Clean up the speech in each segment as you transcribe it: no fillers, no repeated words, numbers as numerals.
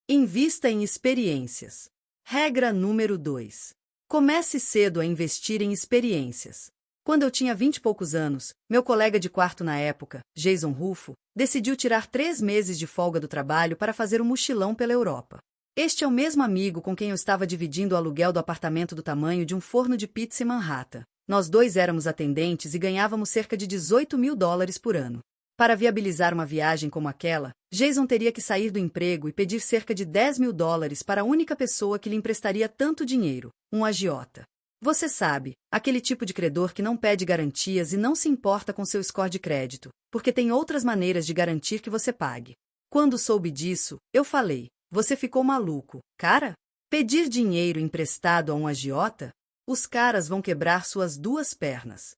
Invista em experiências. Regra número 2. Comece cedo a investir em experiências. Quando eu tinha 20 e poucos anos, meu colega de quarto na época, Jason Rufo, decidiu tirar 3 meses de folga do trabalho para fazer um mochilão pela Europa. Este é o mesmo amigo com quem eu estava dividindo o aluguel do apartamento do tamanho de um forno de pizza em Manhattan. Nós dois éramos atendentes e ganhávamos cerca de $18.000 por ano. Para viabilizar uma viagem como aquela, Jason teria que sair do emprego e pedir cerca de $10.000 para a única pessoa que lhe emprestaria tanto dinheiro, um agiota. Você sabe, aquele tipo de credor que não pede garantias e não se importa com seu score de crédito, porque tem outras maneiras de garantir que você pague. Quando soube disso, eu falei, você ficou maluco, cara? Pedir dinheiro emprestado a um agiota? Os caras vão quebrar suas 2 pernas.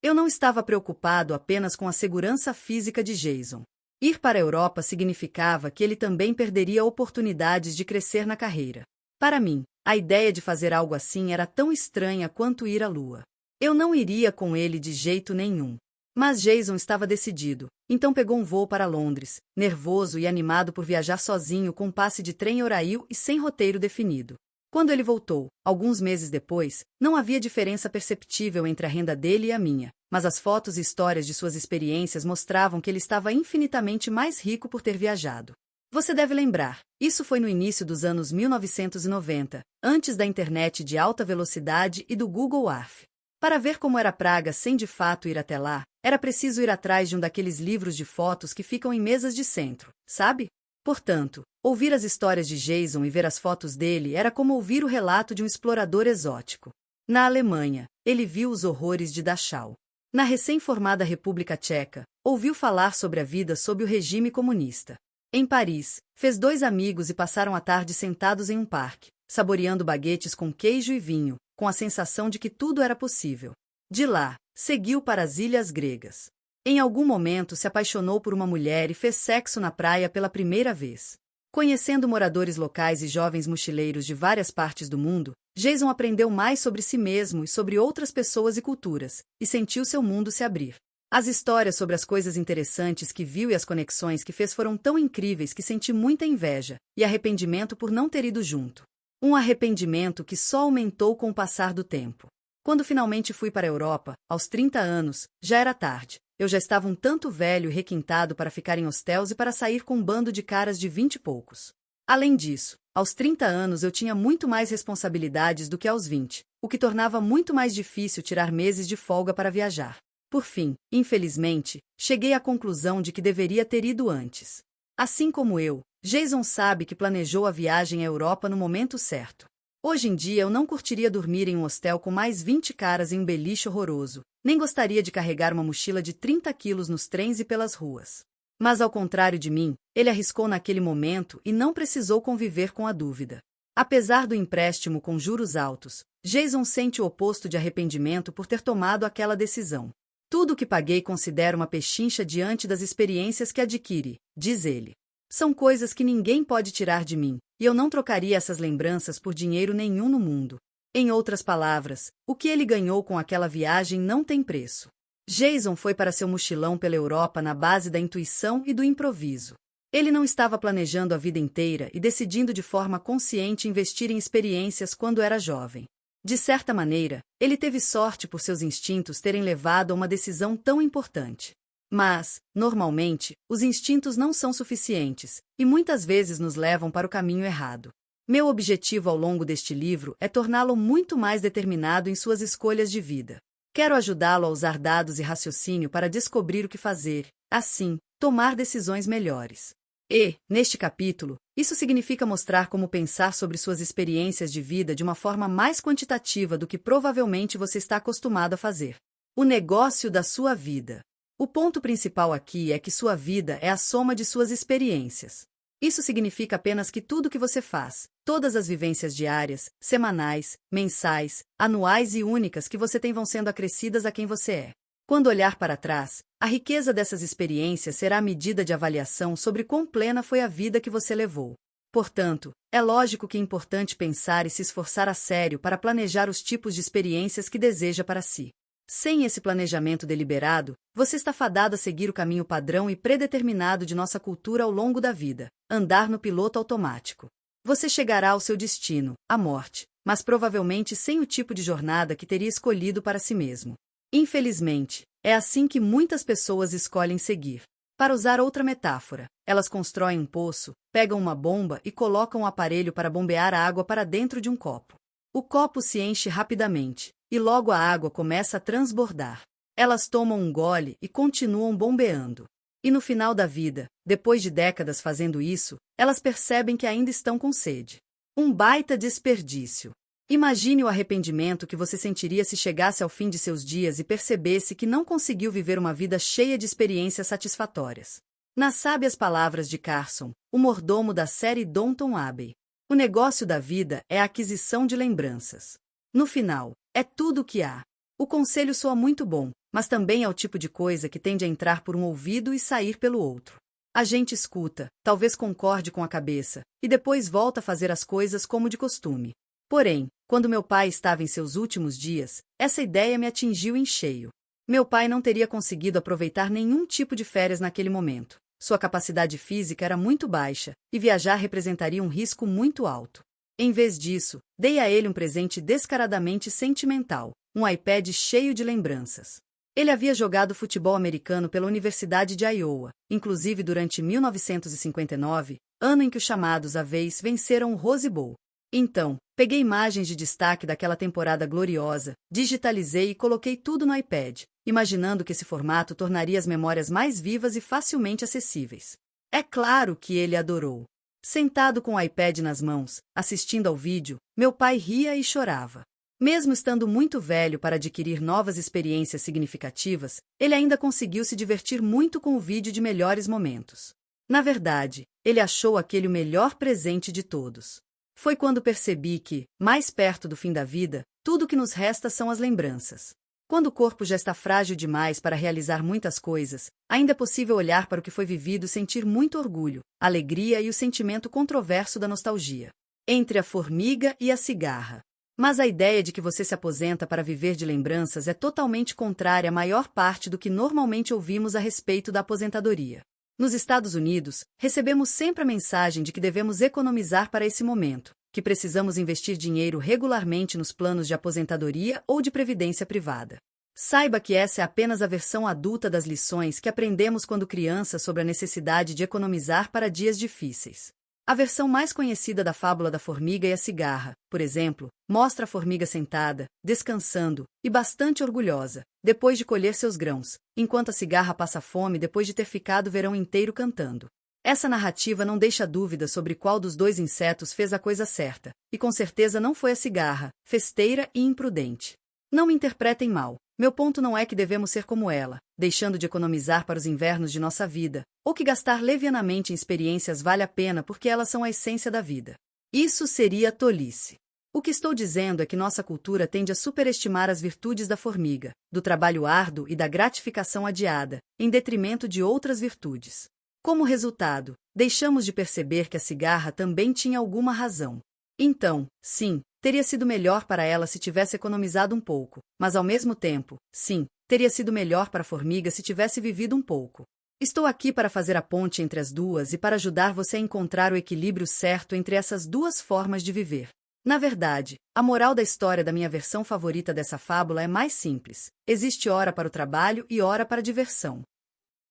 Eu não estava preocupado apenas com a segurança física de Jason. Ir para a Europa significava que ele também perderia oportunidades de crescer na carreira. Para mim, a ideia de fazer algo assim era tão estranha quanto ir à Lua. Eu não iria com ele de jeito nenhum. Mas Jason estava decidido, então pegou um voo para Londres, nervoso e animado por viajar sozinho com um passe de trem horário e sem roteiro definido. Quando ele voltou, alguns meses depois, não havia diferença perceptível entre a renda dele e a minha, mas as fotos e histórias de suas experiências mostravam que ele estava infinitamente mais rico por ter viajado. Você deve lembrar, isso foi no início dos anos 1990, antes da internet de alta velocidade e do Google Earth. Para ver como era Praga sem de fato ir até lá, era preciso ir atrás de um daqueles livros de fotos que ficam em mesas de centro, sabe? Portanto, ouvir as histórias de Jason e ver as fotos dele era como ouvir o relato de um explorador exótico. Na Alemanha, ele viu os horrores de Dachau. Na recém-formada República Tcheca, ouviu falar sobre a vida sob o regime comunista. Em Paris, fez 2 amigos e passaram a tarde sentados em um parque, saboreando baguetes com queijo e vinho, com a sensação de que tudo era possível. De lá, seguiu para as ilhas gregas. Em algum momento se apaixonou por uma mulher e fez sexo na praia pela primeira vez. Conhecendo moradores locais e jovens mochileiros de várias partes do mundo, Jason aprendeu mais sobre si mesmo e sobre outras pessoas e culturas, e sentiu seu mundo se abrir. As histórias sobre as coisas interessantes que viu e as conexões que fez foram tão incríveis que senti muita inveja e arrependimento por não ter ido junto. Um arrependimento que só aumentou com o passar do tempo. Quando finalmente fui para a Europa, aos 30 anos, já era tarde. Eu já estava um tanto velho e requintado para ficar em hostéis e para sair com um bando de caras de 20 e poucos. Além disso, aos 30 anos eu tinha muito mais responsabilidades do que aos 20, o que tornava muito mais difícil tirar meses de folga para viajar. Por fim, infelizmente, cheguei à conclusão de que deveria ter ido antes. Assim como eu, Jason sabe que planejou a viagem à Europa no momento certo. Hoje em dia eu não curtiria dormir em um hostel com mais 20 caras em um beliche horroroso, nem gostaria de carregar uma mochila de 30 quilos nos trens e pelas ruas. Mas ao contrário de mim, ele arriscou naquele momento e não precisou conviver com a dúvida. Apesar do empréstimo com juros altos, Jason sente o oposto de arrependimento por ter tomado aquela decisão. Tudo o que paguei considero uma pechincha diante das experiências que adquiri, diz ele. São coisas que ninguém pode tirar de mim, e eu não trocaria essas lembranças por dinheiro nenhum no mundo. Em outras palavras, o que ele ganhou com aquela viagem não tem preço. Jason foi para seu mochilão pela Europa na base da intuição e do improviso. Ele não estava planejando a vida inteira e decidindo de forma consciente investir em experiências quando era jovem. De certa maneira, ele teve sorte por seus instintos terem levado a uma decisão tão importante. Mas, normalmente, os instintos não são suficientes, e muitas vezes nos levam para o caminho errado. Meu objetivo ao longo deste livro é torná-lo muito mais determinado em suas escolhas de vida. Quero ajudá-lo a usar dados e raciocínio para descobrir o que fazer, assim, tomar decisões melhores. E, neste capítulo, isso significa mostrar como pensar sobre suas experiências de vida de uma forma mais quantitativa do que provavelmente você está acostumado a fazer. O negócio da sua vida. O ponto principal aqui é que sua vida é a soma de suas experiências. Isso significa apenas que tudo que você faz, todas as vivências diárias, semanais, mensais, anuais e únicas que você tem vão sendo acrescidas a quem você é. Quando olhar para trás, a riqueza dessas experiências será a medida de avaliação sobre quão plena foi a vida que você levou. Portanto, é lógico que é importante pensar e se esforçar a sério para planejar os tipos de experiências que deseja para si. Sem esse planejamento deliberado, você está fadado a seguir o caminho padrão e predeterminado de nossa cultura ao longo da vida, andar no piloto automático. Você chegará ao seu destino, a morte, mas provavelmente sem o tipo de jornada que teria escolhido para si mesmo. Infelizmente, é assim que muitas pessoas escolhem seguir. Para usar outra metáfora, elas constroem um poço, pegam uma bomba e colocam um aparelho para bombear a água para dentro de um copo. O copo se enche rapidamente, e logo a água começa a transbordar. Elas tomam um gole e continuam bombeando. E no final da vida, depois de décadas fazendo isso, elas percebem que ainda estão com sede. Um baita desperdício. Imagine o arrependimento que você sentiria se chegasse ao fim de seus dias e percebesse que não conseguiu viver uma vida cheia de experiências satisfatórias. Nas sábias palavras de Carson, o mordomo da série Downton Abbey, o negócio da vida é a aquisição de lembranças. No final, é tudo o que há. O conselho soa muito bom, mas também é o tipo de coisa que tende a entrar por um ouvido e sair pelo outro. A gente escuta, talvez concorde com a cabeça, e depois volta a fazer as coisas como de costume. Porém, quando meu pai estava em seus últimos dias, essa ideia me atingiu em cheio. Meu pai não teria conseguido aproveitar nenhum tipo de férias naquele momento. Sua capacidade física era muito baixa, e viajar representaria um risco muito alto. Em vez disso, dei a ele um presente descaradamente sentimental, um iPad cheio de lembranças. Ele havia jogado futebol americano pela Universidade de Iowa, inclusive durante 1959, ano em que os chamados Avéis venceram o Rose Bowl. Então, peguei imagens de destaque daquela temporada gloriosa, digitalizei e coloquei tudo no iPad, imaginando que esse formato tornaria as memórias mais vivas e facilmente acessíveis. É claro que ele adorou. Sentado com o iPad nas mãos, assistindo ao vídeo, meu pai ria e chorava. Mesmo estando muito velho para adquirir novas experiências significativas, ele ainda conseguiu se divertir muito com o vídeo de melhores momentos. Na verdade, ele achou aquele o melhor presente de todos. Foi quando percebi que, mais perto do fim da vida, tudo o que nos resta são as lembranças. Quando o corpo já está frágil demais para realizar muitas coisas, ainda é possível olhar para o que foi vivido e sentir muito orgulho, alegria e o sentimento controverso da nostalgia. Entre a formiga e a cigarra. Mas a ideia de que você se aposenta para viver de lembranças é totalmente contrária à maior parte do que normalmente ouvimos a respeito da aposentadoria. Nos Estados Unidos, recebemos sempre a mensagem de que devemos economizar para esse momento, que precisamos investir dinheiro regularmente nos planos de aposentadoria ou de previdência privada. Saiba que essa é apenas a versão adulta das lições que aprendemos quando crianças sobre a necessidade de economizar para dias difíceis. A versão mais conhecida da fábula da formiga e a cigarra, por exemplo, mostra a formiga sentada, descansando e bastante orgulhosa, depois de colher seus grãos, enquanto a cigarra passa fome depois de ter ficado o verão inteiro cantando. Essa narrativa não deixa dúvida sobre qual dos dois insetos fez a coisa certa, e com certeza não foi a cigarra, festeira e imprudente. Não me interpretem mal. Meu ponto não é que devemos ser como ela, deixando de economizar para os invernos de nossa vida, ou que gastar levianamente em experiências vale a pena porque elas são a essência da vida. Isso seria tolice. O que estou dizendo é que nossa cultura tende a superestimar as virtudes da formiga, do trabalho árduo e da gratificação adiada, em detrimento de outras virtudes. Como resultado, deixamos de perceber que a cigarra também tinha alguma razão. Então, sim, teria sido melhor para ela se tivesse economizado um pouco, mas ao mesmo tempo, sim, teria sido melhor para a formiga se tivesse vivido um pouco. Estou aqui para fazer a ponte entre as duas e para ajudar você a encontrar o equilíbrio certo entre essas duas formas de viver. Na verdade, a moral da história da minha versão favorita dessa fábula é mais simples. Existe hora para o trabalho e hora para a diversão.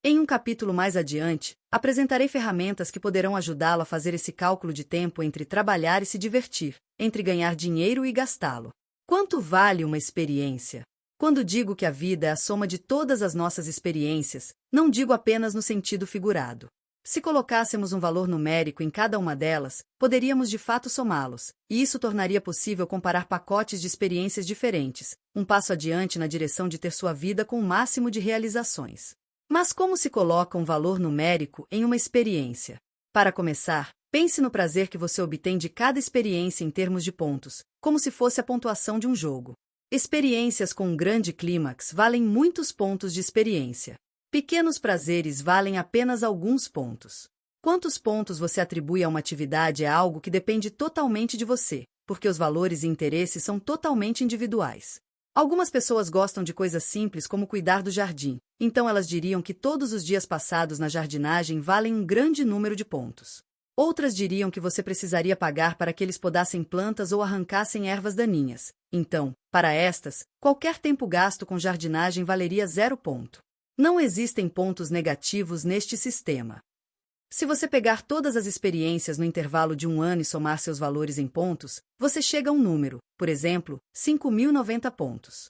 Em um capítulo mais adiante, apresentarei ferramentas que poderão ajudá-lo a fazer esse cálculo de tempo entre trabalhar e se divertir, entre ganhar dinheiro e gastá-lo. Quanto vale uma experiência? Quando digo que a vida é a soma de todas as nossas experiências, não digo apenas no sentido figurado. Se colocássemos um valor numérico em cada uma delas, poderíamos de fato somá-los, e isso tornaria possível comparar pacotes de experiências diferentes, um passo adiante na direção de ter sua vida com o máximo de realizações. Mas como se coloca um valor numérico em uma experiência? Para começar, pense no prazer que você obtém de cada experiência em termos de pontos, como se fosse a pontuação de um jogo. Experiências com um grande clímax valem muitos pontos de experiência. Pequenos prazeres valem apenas alguns pontos. Quantos pontos você atribui a uma atividade é algo que depende totalmente de você, porque os valores e interesses são totalmente individuais. Algumas pessoas gostam de coisas simples como cuidar do jardim, então elas diriam que todos os dias passados na jardinagem valem um grande número de pontos. Outras diriam que você precisaria pagar para que eles podassem plantas ou arrancassem ervas daninhas. Então, para estas, qualquer tempo gasto com jardinagem valeria 0 ponto. Não existem pontos negativos neste sistema. Se você pegar todas as experiências no intervalo de um ano e somar seus valores em pontos, você chega a um número, por exemplo, 5.090 pontos.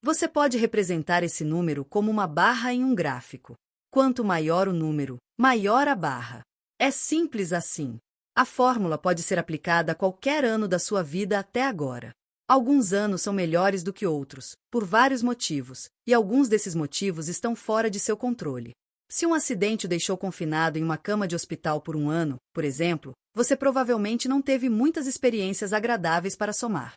Você pode representar esse número como uma barra em um gráfico. Quanto maior o número, maior a barra. É simples assim. A fórmula pode ser aplicada a qualquer ano da sua vida até agora. Alguns anos são melhores do que outros, por vários motivos, e alguns desses motivos estão fora de seu controle. Se um acidente o deixou confinado em uma cama de hospital por um ano, por exemplo, você provavelmente não teve muitas experiências agradáveis para somar.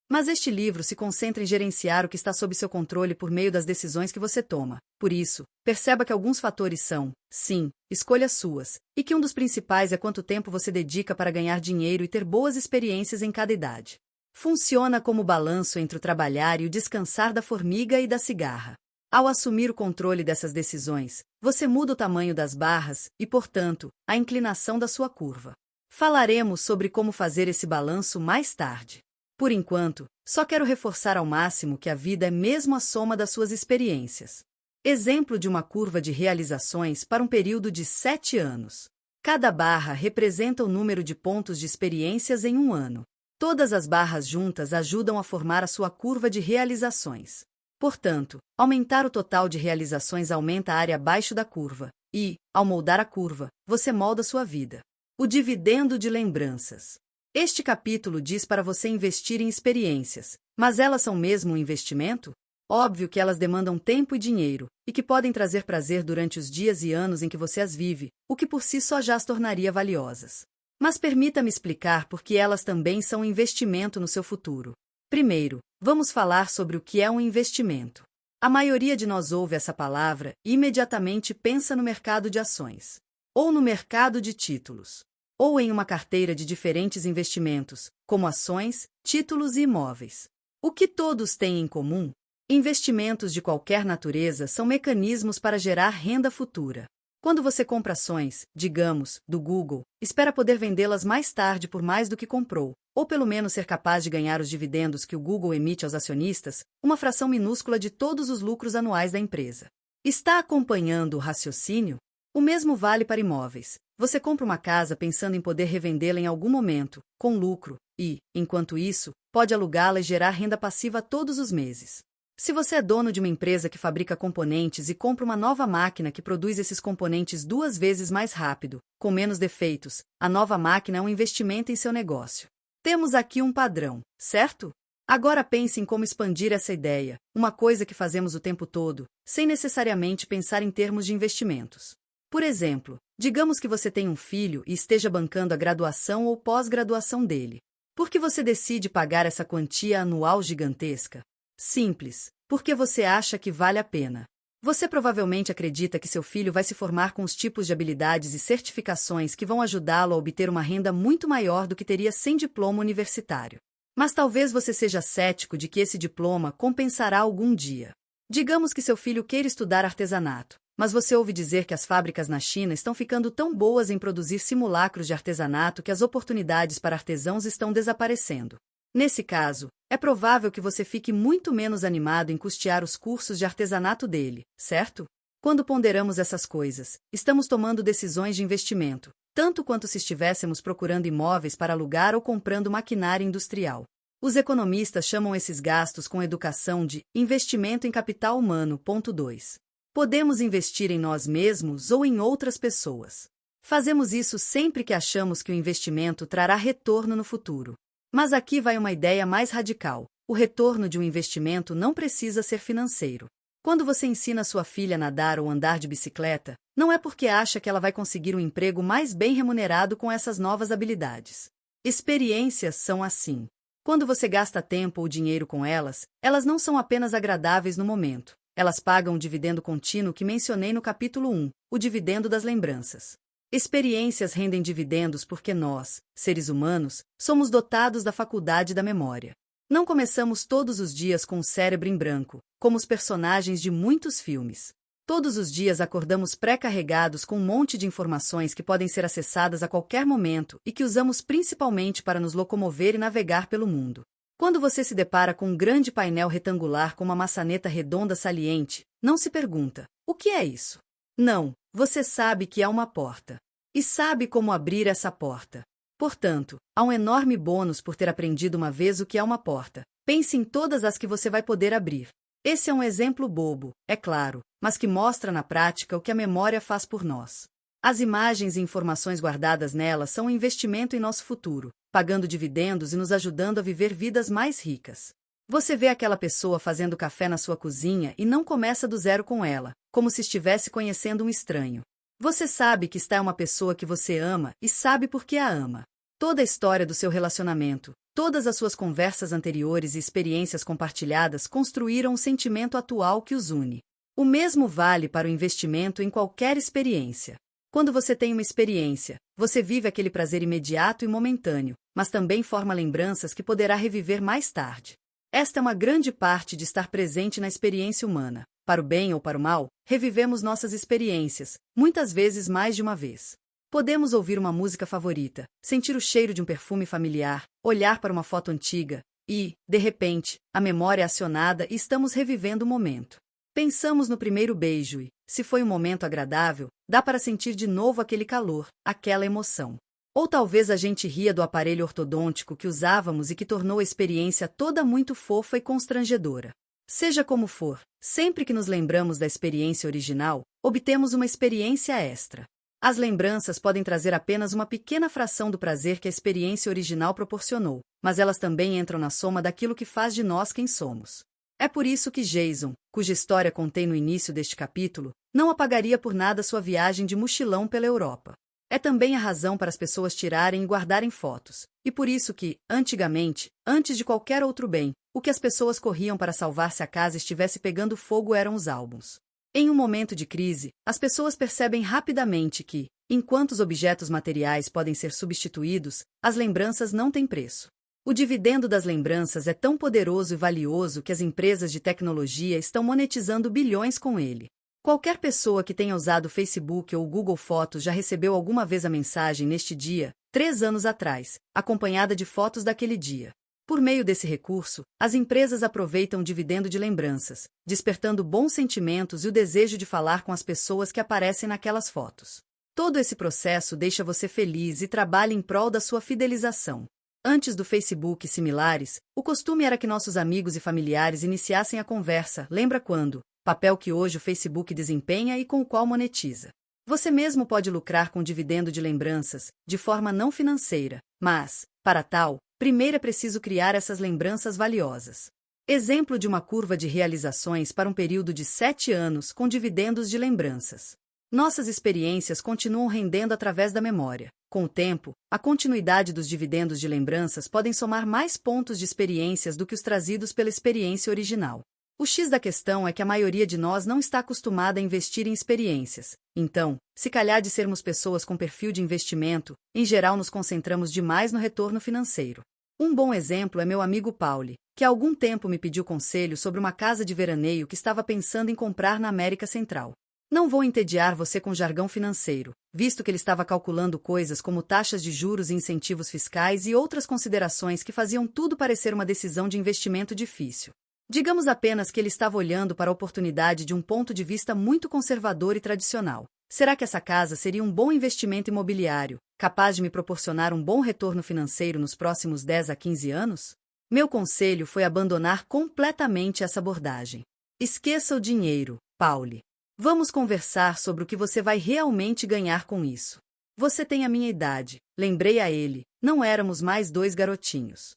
Mas este livro se concentra em gerenciar o que está sob seu controle por meio das decisões que você toma. Por isso, perceba que alguns fatores são, sim, escolhas suas, e que um dos principais é quanto tempo você dedica para ganhar dinheiro e ter boas experiências em cada idade. Funciona como balanço entre o trabalhar e o descansar da formiga e da cigarra. Ao assumir o controle dessas decisões, você muda o tamanho das barras e, portanto, a inclinação da sua curva. Falaremos sobre como fazer esse balanço mais tarde. Por enquanto, só quero reforçar ao máximo que a vida é mesmo a soma das suas experiências. Exemplo de uma curva de realizações para um período de 7 anos. Cada barra representa o número de pontos de experiências em um ano. Todas as barras juntas ajudam a formar a sua curva de realizações. Portanto, aumentar o total de realizações aumenta a área abaixo da curva, e, ao moldar a curva, você molda sua vida. O dividendo de lembranças. Este capítulo diz para você investir em experiências, mas elas são mesmo um investimento? Óbvio que elas demandam tempo e dinheiro, e que podem trazer prazer durante os dias e anos em que você as vive, o que por si só já as tornaria valiosas. Mas permita-me explicar por que elas também são um investimento no seu futuro. Primeiro, vamos falar sobre o que é um investimento. A maioria de nós ouve essa palavra e imediatamente pensa no mercado de ações, ou no mercado de títulos, ou em uma carteira de diferentes investimentos, como ações, títulos e imóveis. O que todos têm em comum? Investimentos de qualquer natureza são mecanismos para gerar renda futura. Quando você compra ações, digamos, do Google, espera poder vendê-las mais tarde por mais do que comprou, ou pelo menos ser capaz de ganhar os dividendos que o Google emite aos acionistas, uma fração minúscula de todos os lucros anuais da empresa. Está acompanhando o raciocínio? O mesmo vale para imóveis. Você compra uma casa pensando em poder revendê-la em algum momento, com lucro, e, enquanto isso, pode alugá-la e gerar renda passiva todos os meses. Se você é dono de uma empresa que fabrica componentes e compra uma nova máquina que produz esses componentes 2 vezes mais rápido, com menos defeitos, a nova máquina é um investimento em seu negócio. Temos aqui um padrão, certo? Agora pense em como expandir essa ideia, uma coisa que fazemos o tempo todo, sem necessariamente pensar em termos de investimentos. Por exemplo, digamos que você tem um filho e esteja bancando a graduação ou pós-graduação dele. Por que você decide pagar essa quantia anual gigantesca? Simples, porque você acha que vale a pena. Você provavelmente acredita que seu filho vai se formar com os tipos de habilidades e certificações que vão ajudá-lo a obter uma renda muito maior do que teria sem diploma universitário. Mas talvez você seja cético de que esse diploma compensará algum dia. Digamos que seu filho queira estudar artesanato, mas você ouve dizer que as fábricas na China estão ficando tão boas em produzir simulacros de artesanato que as oportunidades para artesãos estão desaparecendo. Nesse caso, é provável que você fique muito menos animado em custear os cursos de artesanato dele, certo? Quando ponderamos essas coisas, estamos tomando decisões de investimento, tanto quanto se estivéssemos procurando imóveis para alugar ou comprando maquinária industrial. Os economistas chamam esses gastos com educação de investimento em capital humano. 2. Podemos investir em nós mesmos ou em outras pessoas. Fazemos isso sempre que achamos que o investimento trará retorno no futuro. Mas aqui vai uma ideia mais radical. O retorno de um investimento não precisa ser financeiro. Quando você ensina sua filha a nadar ou andar de bicicleta, não é porque acha que ela vai conseguir um emprego mais bem remunerado com essas novas habilidades. Experiências são assim. Quando você gasta tempo ou dinheiro com elas, elas não são apenas agradáveis no momento. Elas pagam o dividendo contínuo que mencionei no capítulo 1, o dividendo das lembranças. Experiências rendem dividendos porque nós, seres humanos, somos dotados da faculdade da memória. Não começamos todos os dias com o cérebro em branco, como os personagens de muitos filmes. Todos os dias acordamos pré-carregados com um monte de informações que podem ser acessadas a qualquer momento e que usamos principalmente para nos locomover e navegar pelo mundo. Quando você se depara com um grande painel retangular com uma maçaneta redonda saliente, não se pergunta: o que é isso? Não, você sabe que é uma porta. E sabe como abrir essa porta. Portanto, há um enorme bônus por ter aprendido uma vez o que é uma porta. Pense em todas as que você vai poder abrir. Esse é um exemplo bobo, é claro, mas que mostra na prática o que a memória faz por nós. As imagens e informações guardadas nela são um investimento em nosso futuro, pagando dividendos e nos ajudando a viver vidas mais ricas. Você vê aquela pessoa fazendo café na sua cozinha e não começa do zero com ela, como se estivesse conhecendo um estranho. Você sabe que está é uma pessoa que você ama e sabe por que a ama. Toda a história do seu relacionamento, todas as suas conversas anteriores e experiências compartilhadas construíram o sentimento atual que os une. O mesmo vale para o investimento em qualquer experiência. Quando você tem uma experiência, você vive aquele prazer imediato e momentâneo, mas também forma lembranças que poderá reviver mais tarde. Esta é uma grande parte de estar presente na experiência humana. Para o bem ou para o mal, revivemos nossas experiências, muitas vezes mais de uma vez. Podemos ouvir uma música favorita, sentir o cheiro de um perfume familiar, olhar para uma foto antiga e, de repente, a memória é acionada e estamos revivendo o momento. Pensamos no primeiro beijo e, se foi um momento agradável, dá para sentir de novo aquele calor, aquela emoção. Ou talvez a gente ria do aparelho ortodôntico que usávamos e que tornou a experiência toda muito fofa e constrangedora. Seja como for, sempre que nos lembramos da experiência original, obtemos uma experiência extra. As lembranças podem trazer apenas uma pequena fração do prazer que a experiência original proporcionou, mas elas também entram na soma daquilo que faz de nós quem somos. É por isso que Jason, cuja história contei no início deste capítulo, não apagaria por nada sua viagem de mochilão pela Europa. É também a razão para as pessoas tirarem e guardarem fotos, e por isso que, antigamente, antes de qualquer outro bem, o que as pessoas corriam para salvar se a casa estivesse pegando fogo eram os álbuns. Em um momento de crise, as pessoas percebem rapidamente que, enquanto os objetos materiais podem ser substituídos, as lembranças não têm preço. O dividendo das lembranças é tão poderoso e valioso que as empresas de tecnologia estão monetizando bilhões com ele. Qualquer pessoa que tenha usado o Facebook ou o Google Fotos já recebeu alguma vez a mensagem neste dia, 3 anos atrás, acompanhada de fotos daquele dia. Por meio desse recurso, as empresas aproveitam o dividendo de lembranças, despertando bons sentimentos e o desejo de falar com as pessoas que aparecem naquelas fotos. Todo esse processo deixa você feliz e trabalha em prol da sua fidelização. Antes do Facebook e similares, o costume era que nossos amigos e familiares iniciassem a conversa, lembra quando? Papel que hoje o Facebook desempenha e com o qual monetiza. Você mesmo pode lucrar com o dividendo de lembranças, de forma não financeira, mas, para tal, primeiro é preciso criar essas lembranças valiosas. Exemplo de uma curva de realizações para um período de 7 anos com dividendos de lembranças. Nossas experiências continuam rendendo através da memória. Com o tempo, a continuidade dos dividendos de lembranças podem somar mais pontos de experiências do que os trazidos pela experiência original. O X da questão é que a maioria de nós não está acostumada a investir em experiências. Então, se calhar de sermos pessoas com perfil de investimento, em geral nos concentramos demais no retorno financeiro. Um bom exemplo é meu amigo Pauli, que há algum tempo me pediu conselho sobre uma casa de veraneio que estava pensando em comprar na América Central. Não vou entediar você com jargão financeiro, visto que ele estava calculando coisas como taxas de juros e incentivos fiscais e outras considerações que faziam tudo parecer uma decisão de investimento difícil. Digamos apenas que ele estava olhando para a oportunidade de um ponto de vista muito conservador e tradicional. Será que essa casa seria um bom investimento imobiliário, capaz de me proporcionar um bom retorno financeiro nos próximos 10 a 15 anos? Meu conselho foi abandonar completamente essa abordagem. Esqueça o dinheiro, Pauli. Vamos conversar sobre o que você vai realmente ganhar com isso. Você tem a minha idade, lembrei a ele, não éramos mais 2 garotinhos.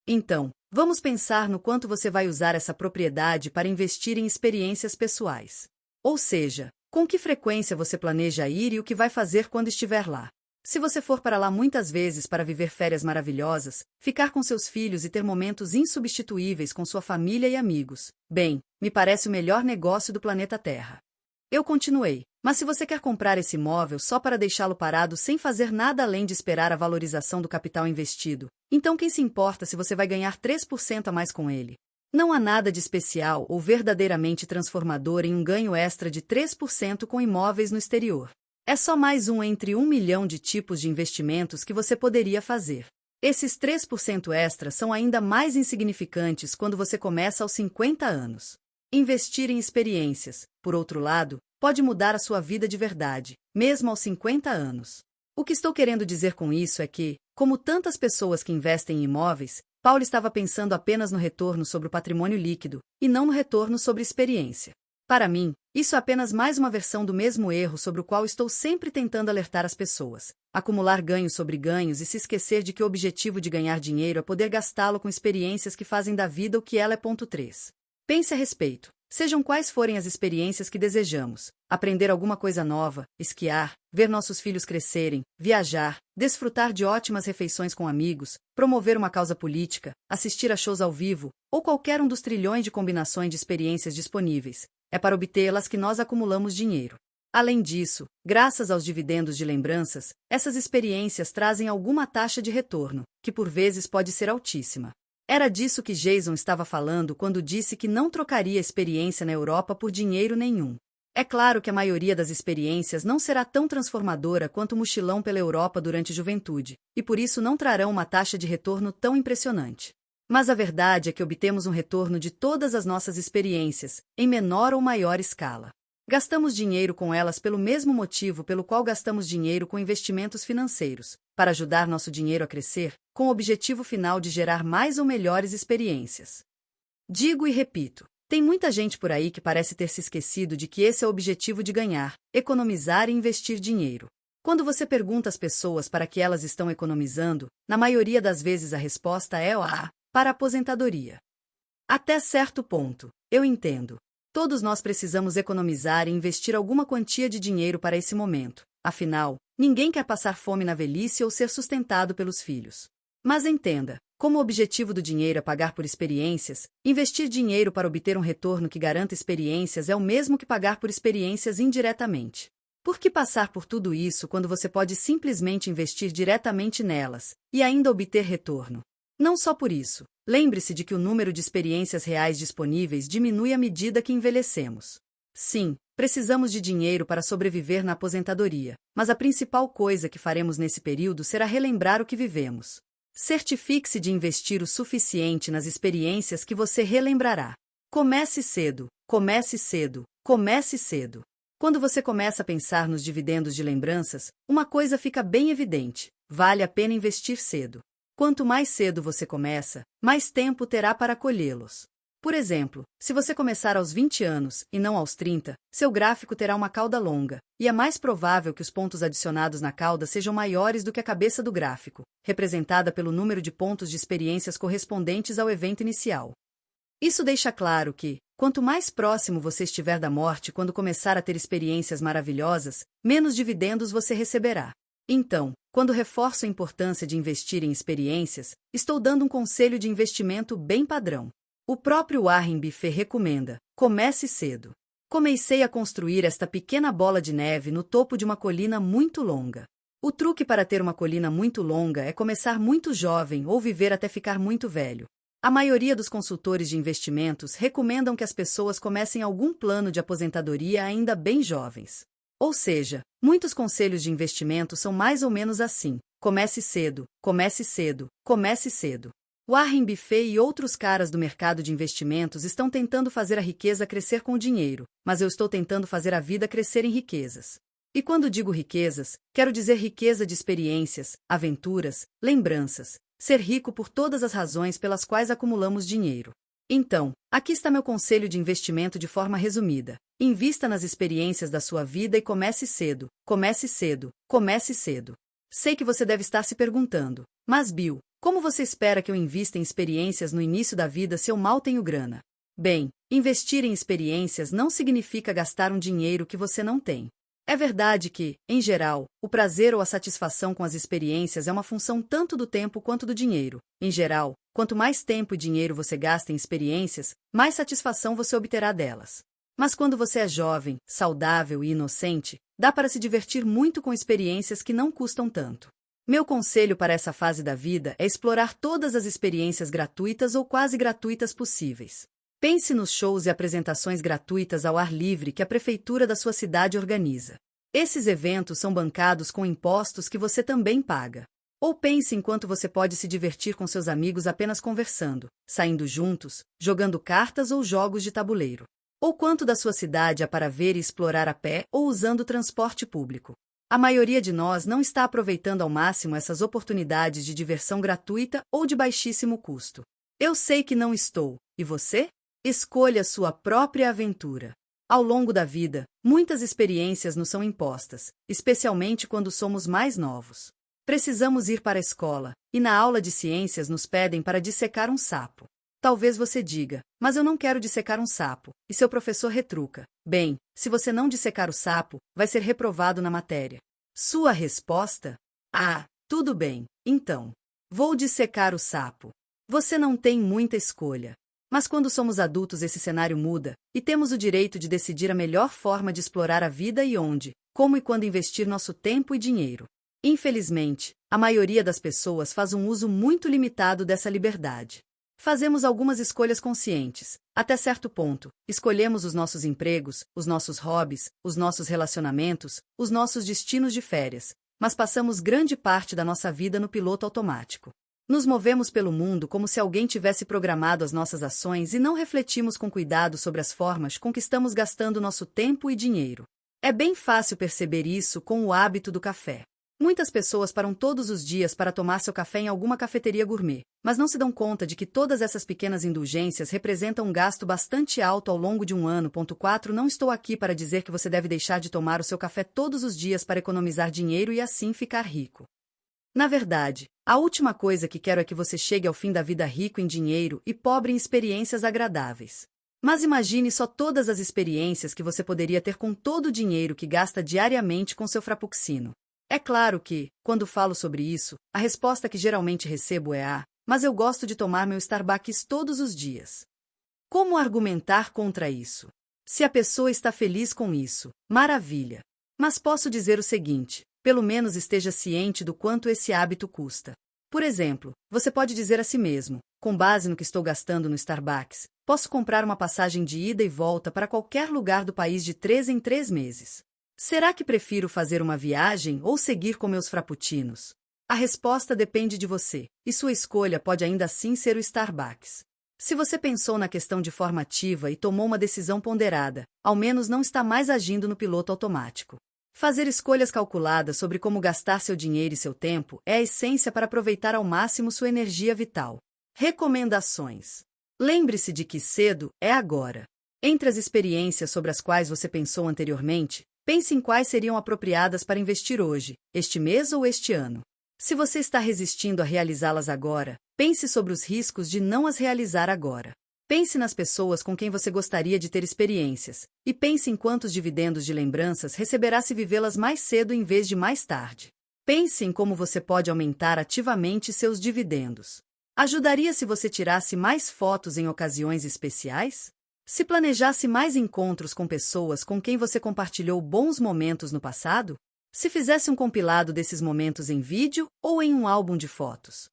Então, vamos pensar no quanto você vai usar essa propriedade para investir em experiências pessoais. Ou seja, com que frequência você planeja ir e o que vai fazer quando estiver lá. Se você for para lá muitas vezes para viver férias maravilhosas, ficar com seus filhos e ter momentos insubstituíveis com sua família e amigos, bem, me parece o melhor negócio do planeta Terra. Eu continuei. Mas se você quer comprar esse imóvel só para deixá-lo parado sem fazer nada além de esperar a valorização do capital investido, então quem se importa se você vai ganhar 3% a mais com ele? Não há nada de especial ou verdadeiramente transformador em um ganho extra de 3% com imóveis no exterior. É só mais um entre 1 milhão de tipos de investimentos que você poderia fazer. Esses 3% extra são ainda mais insignificantes quando você começa aos 50 anos. Investir em experiências, por outro lado, pode mudar a sua vida de verdade, mesmo aos 50 anos. O que estou querendo dizer com isso é que, como tantas pessoas que investem em imóveis, Paulo estava pensando apenas no retorno sobre o patrimônio líquido, e não no retorno sobre experiência. Para mim, isso é apenas mais uma versão do mesmo erro sobre o qual estou sempre tentando alertar as pessoas. Acumular ganhos sobre ganhos e se esquecer de que o objetivo de ganhar dinheiro é poder gastá-lo com experiências que fazem da vida o que ela é. 3. Pense a respeito. Sejam quais forem as experiências que desejamos. Aprender alguma coisa nova, esquiar, ver nossos filhos crescerem, viajar, desfrutar de ótimas refeições com amigos, promover uma causa política, assistir a shows ao vivo, ou qualquer um dos trilhões de combinações de experiências disponíveis. É para obtê-las que nós acumulamos dinheiro. Além disso, graças aos dividendos de lembranças, essas experiências trazem alguma taxa de retorno, que por vezes pode ser altíssima. Era disso que Jason estava falando quando disse que não trocaria experiência na Europa por dinheiro nenhum. É claro que a maioria das experiências não será tão transformadora quanto o mochilão pela Europa durante a juventude, e por isso não trarão uma taxa de retorno tão impressionante. Mas a verdade é que obtemos um retorno de todas as nossas experiências, em menor ou maior escala. Gastamos dinheiro com elas pelo mesmo motivo pelo qual gastamos dinheiro com investimentos financeiros, para ajudar nosso dinheiro a crescer, com o objetivo final de gerar mais ou melhores experiências. Digo e repito, tem muita gente por aí que parece ter se esquecido de que esse é o objetivo de ganhar, economizar e investir dinheiro. Quando você pergunta às pessoas para que elas estão economizando, na maioria das vezes a resposta é para a aposentadoria. Até certo ponto, eu entendo. Todos nós precisamos economizar e investir alguma quantia de dinheiro para esse momento. Afinal, ninguém quer passar fome na velhice ou ser sustentado pelos filhos. Mas entenda, como o objetivo do dinheiro é pagar por experiências, investir dinheiro para obter um retorno que garanta experiências é o mesmo que pagar por experiências indiretamente. Por que passar por tudo isso quando você pode simplesmente investir diretamente nelas, e ainda obter retorno? Não só por isso. Lembre-se de que o número de experiências reais disponíveis diminui à medida que envelhecemos. Sim, precisamos de dinheiro para sobreviver na aposentadoria, mas a principal coisa que faremos nesse período será relembrar o que vivemos. Certifique-se de investir o suficiente nas experiências que você relembrará. Comece cedo, comece cedo, comece cedo. Quando você começa a pensar nos dividendos de lembranças, uma coisa fica bem evidente: vale a pena investir cedo. Quanto mais cedo você começa, mais tempo terá para colhê-los. Por exemplo, se você começar aos 20 anos e não aos 30, seu gráfico terá uma cauda longa, e é mais provável que os pontos adicionados na cauda sejam maiores do que a cabeça do gráfico, representada pelo número de pontos de experiências correspondentes ao evento inicial. Isso deixa claro que, quanto mais próximo você estiver da morte quando começar a ter experiências maravilhosas, menos dividendos você receberá. Então, quando reforço a importância de investir em experiências, estou dando um conselho de investimento bem padrão. O próprio Warren Buffett recomenda: comece cedo. Comecei a construir esta pequena bola de neve no topo de uma colina muito longa. O truque para ter uma colina muito longa é começar muito jovem ou viver até ficar muito velho. A maioria dos consultores de investimentos recomendam que as pessoas comecem algum plano de aposentadoria ainda bem jovens. Ou seja, muitos conselhos de investimento são mais ou menos assim: comece cedo, comece cedo, comece cedo. Warren Buffett e outros caras do mercado de investimentos estão tentando fazer a riqueza crescer com o dinheiro, mas eu estou tentando fazer a vida crescer em riquezas. E quando digo riquezas, quero dizer riqueza de experiências, aventuras, lembranças, ser rico por todas as razões pelas quais acumulamos dinheiro. Então, aqui está meu conselho de investimento de forma resumida. Invista nas experiências da sua vida e comece cedo, comece cedo, comece cedo. Sei que você deve estar se perguntando: mas Bill, como você espera que eu invista em experiências no início da vida se eu mal tenho grana? Bem, investir em experiências não significa gastar um dinheiro que você não tem. É verdade que, em geral, o prazer ou a satisfação com as experiências é uma função tanto do tempo quanto do dinheiro. Em geral, quanto mais tempo e dinheiro você gasta em experiências, mais satisfação você obterá delas. Mas quando você é jovem, saudável e inocente, dá para se divertir muito com experiências que não custam tanto. Meu conselho para essa fase da vida é explorar todas as experiências gratuitas ou quase gratuitas possíveis. Pense nos shows e apresentações gratuitas ao ar livre que a prefeitura da sua cidade organiza. Esses eventos são bancados com impostos que você também paga. Ou pense em quanto você pode se divertir com seus amigos apenas conversando, saindo juntos, jogando cartas ou jogos de tabuleiro. Ou quanto da sua cidade há para ver e explorar a pé ou usando o transporte público. A maioria de nós não está aproveitando ao máximo essas oportunidades de diversão gratuita ou de baixíssimo custo. Eu sei que não estou. E você? Escolha sua própria aventura. Ao longo da vida, muitas experiências nos são impostas, especialmente quando somos mais novos. Precisamos ir para a escola, e na aula de ciências nos pedem para dissecar um sapo. Talvez você diga, mas eu não quero dissecar um sapo, e seu professor retruca. Bem, se você não dissecar o sapo, vai ser reprovado na matéria. Sua resposta? Ah, tudo bem, então. Vou dissecar o sapo. Você não tem muita escolha. Mas quando somos adultos esse cenário muda, e temos o direito de decidir a melhor forma de explorar a vida e onde, como e quando investir nosso tempo e dinheiro. Infelizmente, a maioria das pessoas faz um uso muito limitado dessa liberdade. Fazemos algumas escolhas conscientes, até certo ponto. Escolhemos os nossos empregos, os nossos hobbies, os nossos relacionamentos, os nossos destinos de férias, mas passamos grande parte da nossa vida no piloto automático. Nos movemos pelo mundo como se alguém tivesse programado as nossas ações e não refletimos com cuidado sobre as formas com que estamos gastando nosso tempo e dinheiro. É bem fácil perceber isso com o hábito do café. Muitas pessoas param todos os dias para tomar seu café em alguma cafeteria gourmet, mas não se dão conta de que todas essas pequenas indulgências representam um gasto bastante alto ao longo de um ano. 4. Não estou aqui para dizer que você deve deixar de tomar o seu café todos os dias para economizar dinheiro e assim ficar rico. Na verdade, a última coisa que quero é que você chegue ao fim da vida rico em dinheiro e pobre em experiências agradáveis. Mas imagine só todas as experiências que você poderia ter com todo o dinheiro que gasta diariamente com seu frappuccino. É claro que, quando falo sobre isso, a resposta que geralmente recebo é mas eu gosto de tomar meu Starbucks todos os dias. Como argumentar contra isso? Se a pessoa está feliz com isso, maravilha. Mas posso dizer o seguinte, pelo menos esteja ciente do quanto esse hábito custa. Por exemplo, você pode dizer a si mesmo, com base no que estou gastando no Starbucks, posso comprar uma passagem de ida e volta para qualquer lugar do país de 3 em 3 meses. Será que prefiro fazer uma viagem ou seguir com meus frappuccinos? A resposta depende de você, e sua escolha pode ainda assim ser o Starbucks. Se você pensou na questão de forma ativa e tomou uma decisão ponderada, ao menos não está mais agindo no piloto automático. Fazer escolhas calculadas sobre como gastar seu dinheiro e seu tempo é a essência para aproveitar ao máximo sua energia vital. Recomendações. Lembre-se de que cedo é agora. Entre as experiências sobre as quais você pensou anteriormente, pense em quais seriam apropriadas para investir hoje, este mês ou este ano. Se você está resistindo a realizá-las agora, pense sobre os riscos de não as realizar agora. Pense nas pessoas com quem você gostaria de ter experiências, e pense em quantos dividendos de lembranças receberá se vivê-las mais cedo em vez de mais tarde. Pense em como você pode aumentar ativamente seus dividendos. Ajudaria se você tirasse mais fotos em ocasiões especiais? Se planejasse mais encontros com pessoas com quem você compartilhou bons momentos no passado? Se fizesse um compilado desses momentos em vídeo ou em um álbum de fotos?